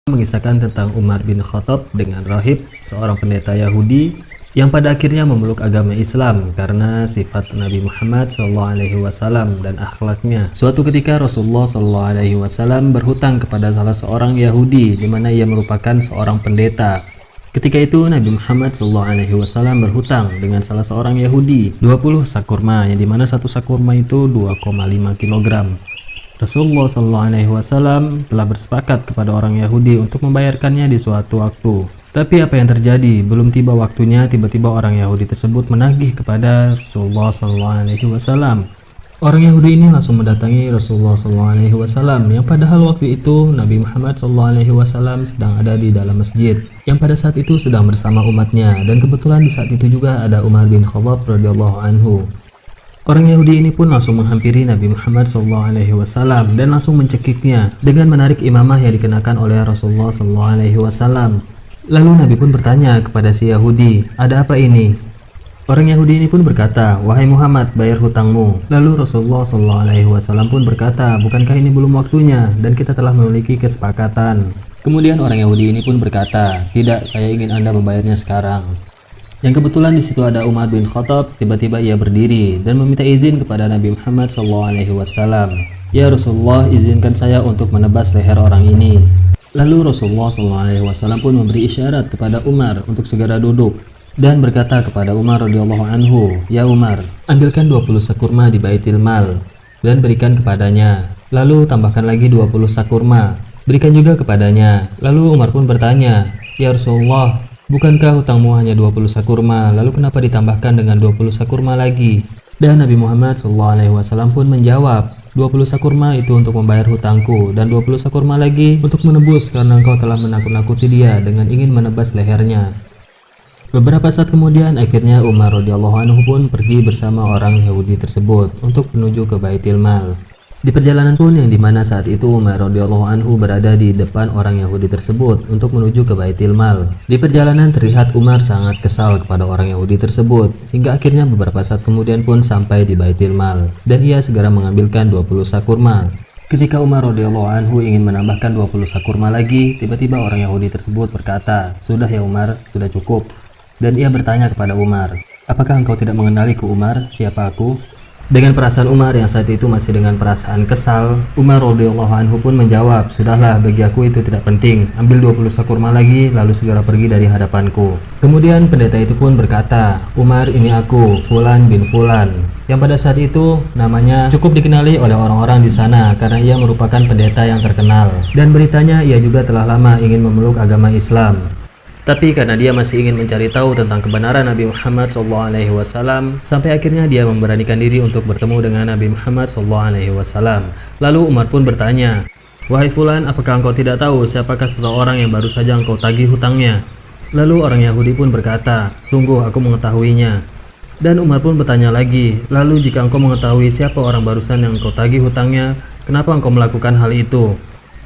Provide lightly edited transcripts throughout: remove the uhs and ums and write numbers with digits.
Mengisahkan tentang Umar bin Khattab dengan rahib, seorang pendeta Yahudi yang pada akhirnya memeluk agama Islam karena sifat Nabi Muhammad SAW dan akhlaknya. Suatu ketika Rasulullah SAW berhutang kepada salah seorang Yahudi di mana ia merupakan seorang pendeta. Ketika itu Nabi Muhammad SAW berhutang dengan salah seorang Yahudi 20 sak kurma, yang dimana satu sak kurma itu 2,5 kg. Rasulullah SAW telah bersepakat kepada orang Yahudi untuk membayarkannya di suatu waktu. Tapi apa yang terjadi? Belum tiba waktunya, tiba-tiba orang Yahudi tersebut menagih kepada Rasulullah SAW. Orang Yahudi ini langsung mendatangi Rasulullah SAW, yang padahal waktu itu Nabi Muhammad SAW sedang ada di dalam masjid, yang pada saat itu sedang bersama umatnya, dan kebetulan di saat itu juga ada Umar bin Khattab radhiyallahu anhu. Orang Yahudi ini pun langsung menghampiri Nabi Muhammad SAW dan langsung mencekiknya dengan menarik imamah yang dikenakan oleh Rasulullah SAW. Lalu Nabi pun bertanya kepada si Yahudi, "Ada apa ini?" Orang Yahudi ini pun berkata, "Wahai Muhammad, bayar hutangmu." Lalu Rasulullah SAW pun berkata, "Bukankah ini belum waktunya dan kita telah memiliki kesepakatan?" Kemudian orang Yahudi ini pun berkata, "Tidak, saya ingin Anda membayarnya sekarang." Yang kebetulan di situ ada Umar bin Khattab. Tiba-tiba ia berdiri dan meminta izin kepada Nabi Muhammad SAW. "Ya Rasulullah, izinkan saya untuk menebas leher orang ini." Lalu Rasulullah SAW pun memberi isyarat kepada Umar untuk segera duduk dan berkata kepada Umar radhiyallahu anhu, "Ya Umar, ambilkan 20 sak kurma di Baitul Mal dan berikan kepadanya. Lalu tambahkan lagi 20 sak kurma, berikan juga kepadanya." Lalu Umar pun bertanya, "Ya Rasulullah, bukankah hutangmu hanya 20 sak kurma, lalu kenapa ditambahkan dengan 20 sak kurma lagi?" Dan Nabi Muhammad SAW pun menjawab, "20 sak kurma itu untuk membayar hutangku, dan 20 sak kurma lagi untuk menebus karena engkau telah menakut-nakuti dia dengan ingin menebas lehernya." Beberapa saat kemudian akhirnya Umar radhiyallahu anhu pun pergi bersama orang Yahudi tersebut untuk menuju ke Baitul Mal. Di perjalanan pun yang dimana saat itu Umar radhiyallahu anhu berada di depan orang Yahudi tersebut untuk menuju ke Baitul Mal. Di perjalanan terlihat Umar sangat kesal kepada orang Yahudi tersebut, hingga akhirnya beberapa saat kemudian pun sampai di Baitul Mal dan ia segera mengambilkan 20 sak kurma. Ketika Umar radhiyallahu anhu ingin menambahkan 20 sak kurma lagi, tiba-tiba orang Yahudi tersebut berkata, "Sudah ya Umar, sudah cukup." Dan ia bertanya kepada Umar, "Apakah engkau tidak mengenaliku Umar? Siapa aku?" Dengan perasaan Umar yang saat itu masih dengan perasaan kesal, Umar radhiyallahu anhu pun menjawab, "Sudahlah, bagi aku itu tidak penting. Ambil 20 sak kurma lagi, lalu segera pergi dari hadapanku." Kemudian pendeta itu pun berkata, "Umar, ini aku, Fulan bin Fulan." Yang pada saat itu namanya cukup dikenali oleh orang-orang di sana karena ia merupakan pendeta yang terkenal. Dan beritanya ia juga telah lama ingin memeluk agama Islam. Tapi karena dia masih ingin mencari tahu tentang kebenaran Nabi Muhammad SAW, sampai akhirnya dia memberanikan diri untuk bertemu dengan Nabi Muhammad SAW. Lalu Umar pun bertanya, "Wahai Fulan, apakah engkau tidak tahu siapakah seseorang yang baru saja engkau tagih hutangnya?" Lalu orang Yahudi pun berkata, "Sungguh aku mengetahuinya." Dan Umar pun bertanya lagi, "Lalu jika engkau mengetahui siapa orang barusan yang engkau tagih hutangnya, kenapa engkau melakukan hal itu?"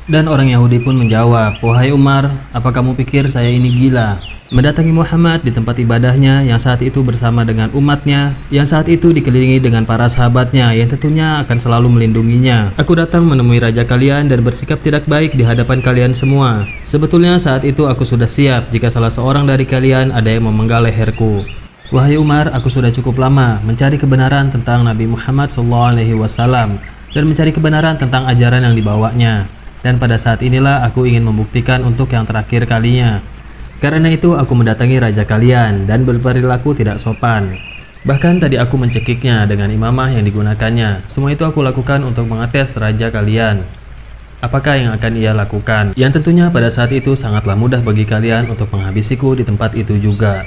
Dan orang Yahudi pun menjawab, "Wahai Umar, apa kamu pikir saya ini gila? Mendatangi Muhammad di tempat ibadahnya yang saat itu bersama dengan umatnya, yang saat itu dikelilingi dengan para sahabatnya yang tentunya akan selalu melindunginya. Aku datang menemui raja kalian dan bersikap tidak baik di hadapan kalian semua. Sebetulnya saat itu aku sudah siap jika salah seorang dari kalian ada yang memenggal leherku. Wahai Umar, aku sudah cukup lama mencari kebenaran tentang Nabi Muhammad SAW dan mencari kebenaran tentang ajaran yang dibawanya. Dan pada saat inilah aku ingin membuktikan untuk yang terakhir kalinya. Karena itu aku mendatangi raja kalian dan berperilaku tidak sopan. Bahkan tadi aku mencekiknya dengan imamah yang digunakannya. Semua itu aku lakukan untuk mengetes raja kalian. Apakah yang akan ia lakukan? Yang tentunya pada saat itu sangatlah mudah bagi kalian untuk menghabisiku di tempat itu juga.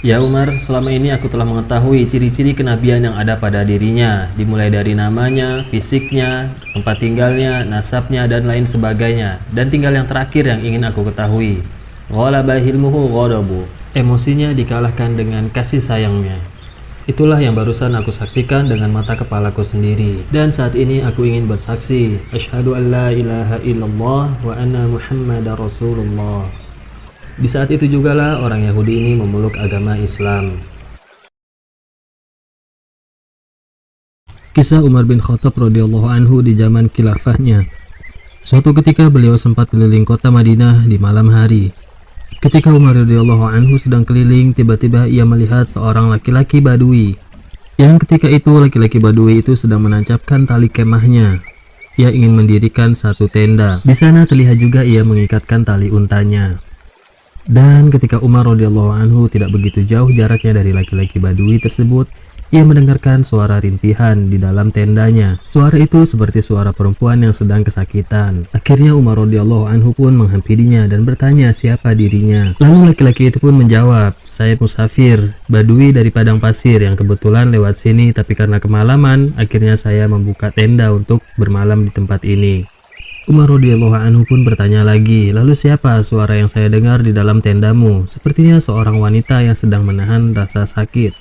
Ya Umar, selama ini aku telah mengetahui ciri-ciri kenabian yang ada pada dirinya, dimulai dari namanya, fisiknya, tempat tinggalnya, nasabnya, dan lain sebagainya. Dan tinggal yang terakhir yang ingin aku ketahui. Ghalaba hilmuhu ghadabu. Emosinya dikalahkan dengan kasih sayangnya. Itulah yang barusan aku saksikan dengan mata kepalaku sendiri. Dan saat ini aku ingin bersaksi, asyhadu an la ilaha illallah wa anna Muhammadar Rasulullah. Di saat itu jugalah orang Yahudi ini memeluk agama Islam. Kisah Umar bin Khattab radhiyallahu anhu di zaman khilafahnya. Suatu ketika beliau sempat keliling kota Madinah di malam hari. Ketika Umar radhiyallahu anhu sedang keliling, tiba-tiba ia melihat seorang laki-laki Badui. Yang ketika itu laki-laki Badui itu sedang menancapkan tali kemahnya. Ia ingin mendirikan satu tenda. Di sana terlihat juga ia mengikatkan tali untanya. Dan ketika Umar radhiyallahu anhu tidak begitu jauh jaraknya dari laki-laki Badui tersebut, ia mendengarkan suara rintihan di dalam tendanya. Suara itu seperti suara perempuan yang sedang kesakitan. Akhirnya Umar radhiyallahu anhu pun menghampirinya dan bertanya siapa dirinya. Lalu laki-laki itu pun menjawab, "Saya musafir, Badui dari padang pasir yang kebetulan lewat sini, tapi karena kemalaman, akhirnya saya membuka tenda untuk bermalam di tempat ini." Umar radhiyallahu anhu pun bertanya lagi, "Lalu siapa suara yang saya dengar di dalam tendamu?" Sepertinya seorang wanita yang sedang menahan rasa sakit.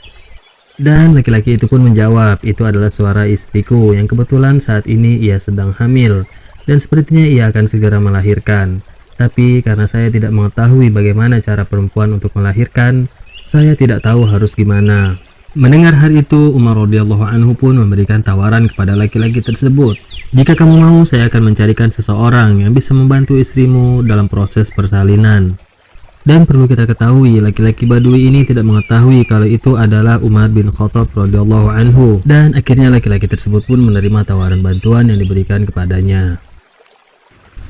Dan laki-laki itu pun menjawab, "Itu adalah suara istriku yang kebetulan saat ini ia sedang hamil dan sepertinya ia akan segera melahirkan. Tapi karena saya tidak mengetahui bagaimana cara perempuan untuk melahirkan, saya tidak tahu harus gimana." Mendengar hal itu, Umar radhiyallahu anhu pun memberikan tawaran kepada laki-laki tersebut, "Jika kamu mau, saya akan mencarikan seseorang yang bisa membantu istrimu dalam proses persalinan." Dan perlu kita ketahui, laki-laki Badui ini tidak mengetahui kalau itu adalah Umar bin Khattab radhiyallahu anhu. Dan akhirnya laki-laki tersebut pun menerima tawaran bantuan yang diberikan kepadanya.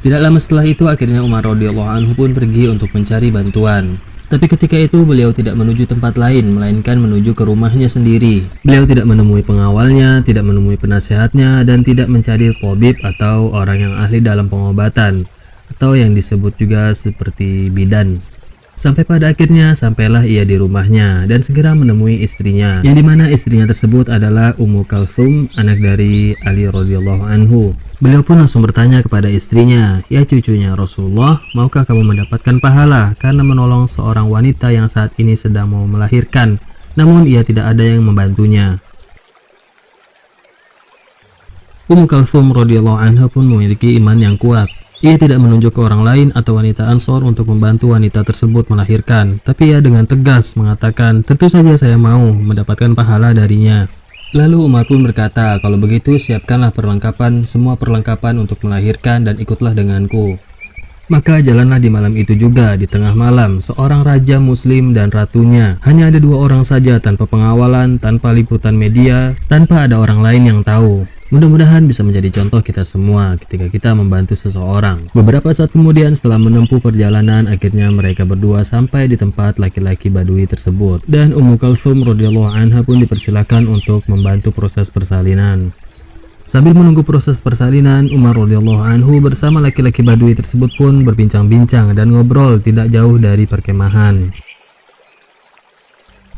Tidak lama setelah itu, akhirnya Umar radhiyallahu anhu pun pergi untuk mencari bantuan. Tapi ketika itu beliau tidak menuju tempat lain, melainkan menuju ke rumahnya sendiri. Beliau tidak menemui pengawalnya, tidak menemui penasehatnya, dan tidak mencari tabib atau orang yang ahli dalam pengobatan, atau yang disebut juga seperti bidan. Sampai pada akhirnya sampailah ia di rumahnya dan segera menemui istrinya, yang dimana istrinya tersebut adalah Ummu Kalthum, anak dari Ali radhiyallahu anhu. Beliau pun langsung bertanya kepada istrinya, "Ya cucunya Rasulullah, maukah kamu mendapatkan pahala karena menolong seorang wanita yang saat ini sedang mau melahirkan, namun ia tidak ada yang membantunya?" Ummu Kalthum radhiyallahu anha pun memiliki iman yang kuat. Ia tidak menunjuk ke orang lain atau wanita Ansor untuk membantu wanita tersebut melahirkan, tapi ia dengan tegas mengatakan, "Tentu saja saya mau mendapatkan pahala darinya." Lalu Umar pun berkata, "Kalau begitu siapkanlah semua perlengkapan untuk melahirkan dan ikutlah denganku." Maka jalanlah di malam itu juga. Di tengah malam, seorang raja muslim dan ratunya. Hanya ada 2 orang saja, tanpa pengawalan, tanpa liputan media, tanpa ada orang lain yang tahu. Mudah-mudahan bisa menjadi contoh kita semua ketika kita membantu seseorang. Beberapa saat kemudian, setelah menempuh perjalanan, akhirnya mereka berdua sampai di tempat laki-laki Badui tersebut. Dan Ummu Kalthum radhiyallahu anha pun dipersilakan untuk membantu proses persalinan. Sambil menunggu proses persalinan, Umar radhiyallahu anhu bersama laki-laki Badui tersebut pun berbincang-bincang dan ngobrol tidak jauh dari perkemahan.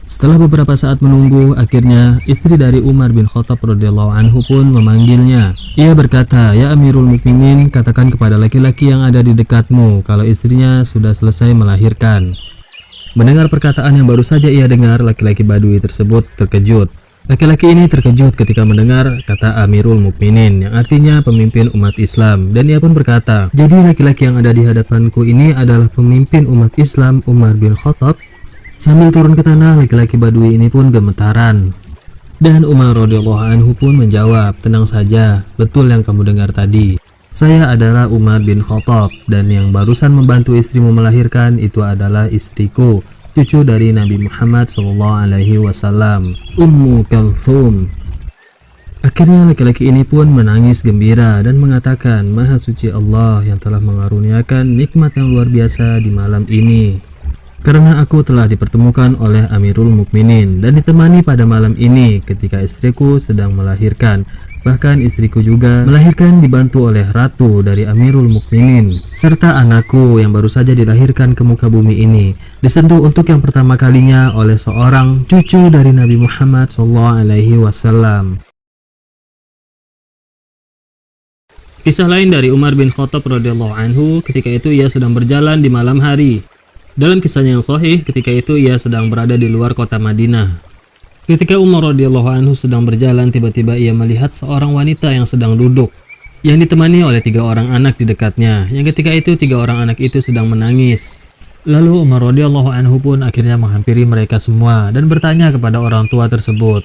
Setelah beberapa saat menunggu, akhirnya istri dari Umar bin Khattab radhiyallahu anhu pun memanggilnya. Ia berkata, "Ya Amirul Mukminin, katakan kepada laki-laki yang ada di dekatmu kalau istrinya sudah selesai melahirkan." Mendengar perkataan yang baru saja ia dengar, laki-laki Badui tersebut terkejut. Laki-laki ini terkejut ketika mendengar kata Amirul Mukminin, yang artinya pemimpin umat Islam, dan ia pun berkata, "Jadi laki-laki yang ada di hadapanku ini adalah pemimpin umat Islam, Umar bin Khattab?" Sambil turun ke tanah, laki-laki Badui ini pun gemetaran. Dan Umar radhiyallahu anhu pun menjawab, "Tenang saja, betul yang kamu dengar tadi. Saya adalah Umar bin Khattab, dan yang barusan membantu istrimu melahirkan itu adalah istriku, cucu dari Nabi Muhammad SAW, Ummu Kalthum." Akhirnya laki-laki ini pun menangis gembira dan mengatakan, "Maha suci Allah yang telah mengaruniakan nikmat yang luar biasa di malam ini. Karena aku telah dipertemukan oleh Amirul Mukminin dan ditemani pada malam ini ketika istriku sedang melahirkan. Bahkan istriku juga melahirkan dibantu oleh ratu dari Amirul Mukminin, serta anakku yang baru saja dilahirkan ke muka bumi ini disentuh untuk yang pertama kalinya oleh seorang cucu dari Nabi Muhammad SAW." Kisah lain dari Umar bin Khattab radhiyallahu anhu, ketika itu ia sedang berjalan di malam hari. Dalam kisahnya yang sahih, ketika itu ia sedang berada di luar kota Madinah. Ketika Umar radhiyallahu anhu sedang berjalan, tiba-tiba ia melihat seorang wanita yang sedang duduk, yang ditemani oleh 3 orang anak di dekatnya, yang ketika itu 3 orang anak itu sedang menangis. Lalu Umar radhiyallahu anhu pun akhirnya menghampiri mereka semua dan bertanya kepada orang tua tersebut,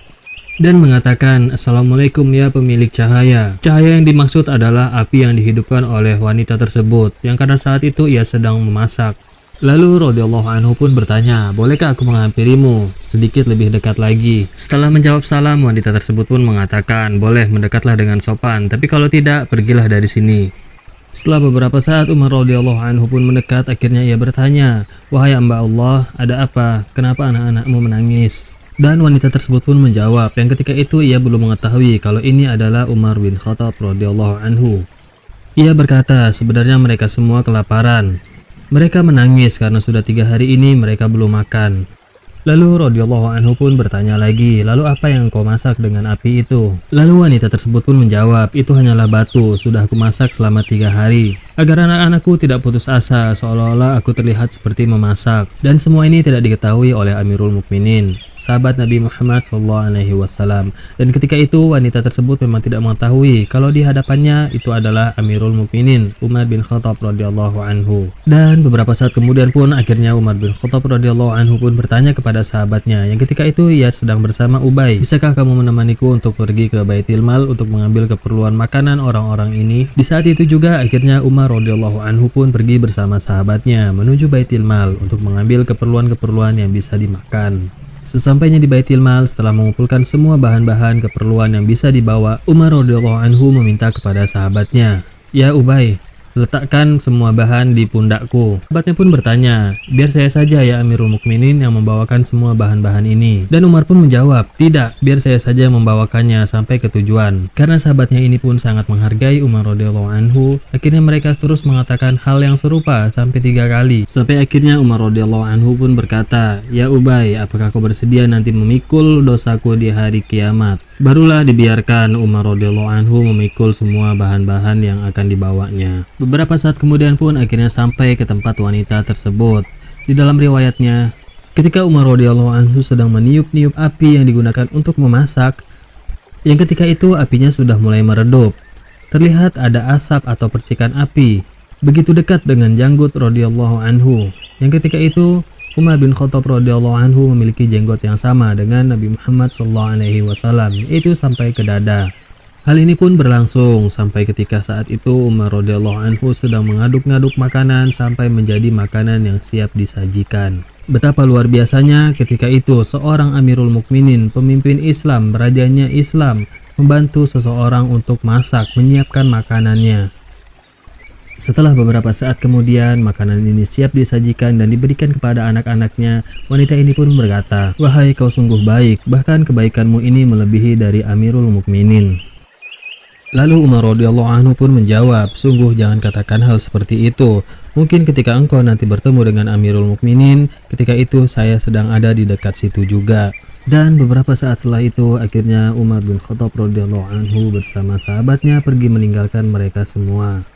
dan mengatakan, "Assalamualaikum ya pemilik cahaya." Cahaya yang dimaksud adalah api yang dihidupkan oleh wanita tersebut, yang karena saat itu ia sedang memasak. Lalu radhiyallahu anhu pun bertanya, "Bolehkah aku menghampirimu sedikit lebih dekat lagi?" Setelah menjawab salam, wanita tersebut pun mengatakan, "Boleh, mendekatlah dengan sopan, tapi kalau tidak, pergilah dari sini." Setelah beberapa saat, Umar radhiyallahu anhu pun mendekat. Akhirnya ia bertanya, "Wahai hamba Allah, ada apa? Kenapa anak-anakmu menangis?" Dan wanita tersebut pun menjawab, yang ketika itu ia belum mengetahui kalau ini adalah Umar bin Khattab radhiyallahu anhu. Ia berkata, "Sebenarnya mereka semua kelaparan. Mereka menangis karena sudah 3 hari ini mereka belum makan." Lalu radhiyallahu anhu pun bertanya lagi, "Lalu apa yang kau masak dengan api itu?" Lalu wanita tersebut pun menjawab, "Itu hanyalah batu, sudah aku masak selama 3 hari. Agar anak-anakku tidak putus asa, seolah-olah aku terlihat seperti memasak." Dan semua ini tidak diketahui oleh Amirul Mukminin, sahabat Nabi Muhammad SAW. Dan ketika itu wanita tersebut memang tidak mengetahui kalau di hadapannya itu adalah Amirul Mukminin Umar bin Khattab radhiyallahu anhu. Dan beberapa saat kemudian pun akhirnya Umar bin Khattab radhiyallahu anhu pun bertanya kepada sahabatnya, yang ketika itu ia sedang bersama Ubay, "Bisakah kamu menemaniku untuk pergi ke Baitul Mal untuk mengambil keperluan makanan orang-orang ini?" Di saat itu juga akhirnya Umar radhiyallahu anhu pun pergi bersama sahabatnya menuju Baitul Mal untuk mengambil keperluan-keperluan yang bisa dimakan. Sesampainya di Baitul Mal, setelah mengumpulkan semua bahan-bahan keperluan yang bisa dibawa, Umar radhiyallahu anhu meminta kepada sahabatnya, "Ya Ubay, letakkan semua bahan di pundakku." Sahabatnya pun bertanya, "Biar saya saja ya Amirul Mukminin yang membawakan semua bahan-bahan ini." Dan Umar pun menjawab, "Tidak, biar saya saja membawakannya sampai ke tujuan." Karena sahabatnya ini pun sangat menghargai Umar radhiyallahu anhu, akhirnya mereka terus mengatakan hal yang serupa sampai 3 kali. Sampai akhirnya Umar radhiyallahu anhu pun berkata, "Ya Ubay, apakah kau bersedia nanti memikul dosaku di hari kiamat?" Barulah dibiarkan Umar radhiyallahu anhu memikul semua bahan-bahan yang akan dibawanya. Beberapa saat kemudian pun akhirnya sampai ke tempat wanita tersebut. Di dalam riwayatnya, ketika Umar radhiyallahu anhu sedang meniup-niup api yang digunakan untuk memasak, yang ketika itu apinya sudah mulai meredup. Terlihat ada asap atau percikan api begitu dekat dengan janggut radhiyallahu anhu. Yang ketika itu Umar bin Khattab radhiyallahu anhu memiliki jenggot yang sama dengan Nabi Muhammad SAW, yaitu sampai ke dada. Hal ini pun berlangsung sampai ketika saat itu Umar radhiyallahu anhu sedang mengaduk-ngaduk makanan sampai menjadi makanan yang siap disajikan. Betapa luar biasanya ketika itu seorang Amirul Mukminin, pemimpin Islam, rajanya Islam, membantu seseorang untuk masak, menyiapkan makanannya. Setelah beberapa saat kemudian, makanan ini siap disajikan dan diberikan kepada anak-anaknya. Wanita ini pun berkata, "Wahai kau sungguh baik, bahkan kebaikanmu ini melebihi dari Amirul Mukminin." Lalu Umar radhiyallahu anhu pun menjawab, "Sungguh jangan katakan hal seperti itu. Mungkin ketika engkau nanti bertemu dengan Amirul Mukminin, ketika itu saya sedang ada di dekat situ juga." Dan beberapa saat setelah itu, akhirnya Umar bin Khattab radhiyallahu anhu bersama sahabatnya pergi meninggalkan mereka semua.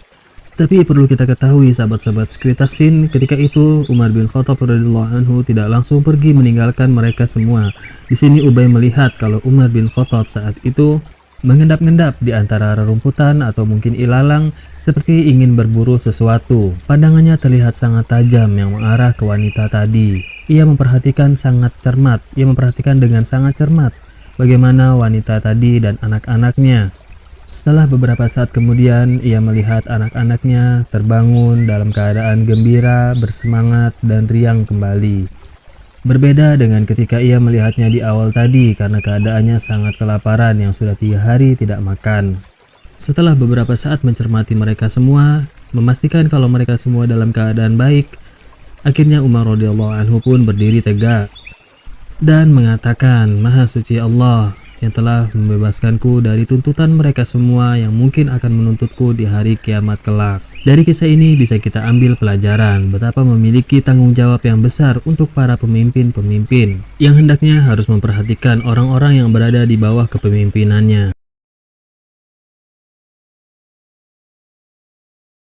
Tapi perlu kita ketahui sahabat-sahabat Sekuritaksin, ketika itu Umar bin Khattab radhiyallahu anhu tidak langsung pergi meninggalkan mereka semua. Di sini Ubay melihat kalau Umar bin Khattab saat itu mengendap-endap di antara rerumputan atau mungkin ilalang seperti ingin berburu sesuatu. Pandangannya terlihat sangat tajam yang mengarah ke wanita tadi. Ia memperhatikan sangat cermat, ia memperhatikan dengan sangat cermat bagaimana wanita tadi dan anak-anaknya. Setelah beberapa saat kemudian, ia melihat anak-anaknya terbangun dalam keadaan gembira, bersemangat, dan riang kembali. Berbeda dengan ketika ia melihatnya di awal tadi karena keadaannya sangat kelaparan yang sudah 3 hari tidak makan. Setelah beberapa saat mencermati mereka semua, memastikan kalau mereka semua dalam keadaan baik, akhirnya Umar radhiyallahu anhu pun berdiri tegak dan mengatakan, "Maha suci Allah yang telah membebaskanku dari tuntutan mereka semua yang mungkin akan menuntutku di hari kiamat kelak." Dari kisah ini bisa kita ambil pelajaran betapa memiliki tanggung jawab yang besar untuk para pemimpin-pemimpin yang hendaknya harus memperhatikan orang-orang yang berada di bawah kepemimpinannya.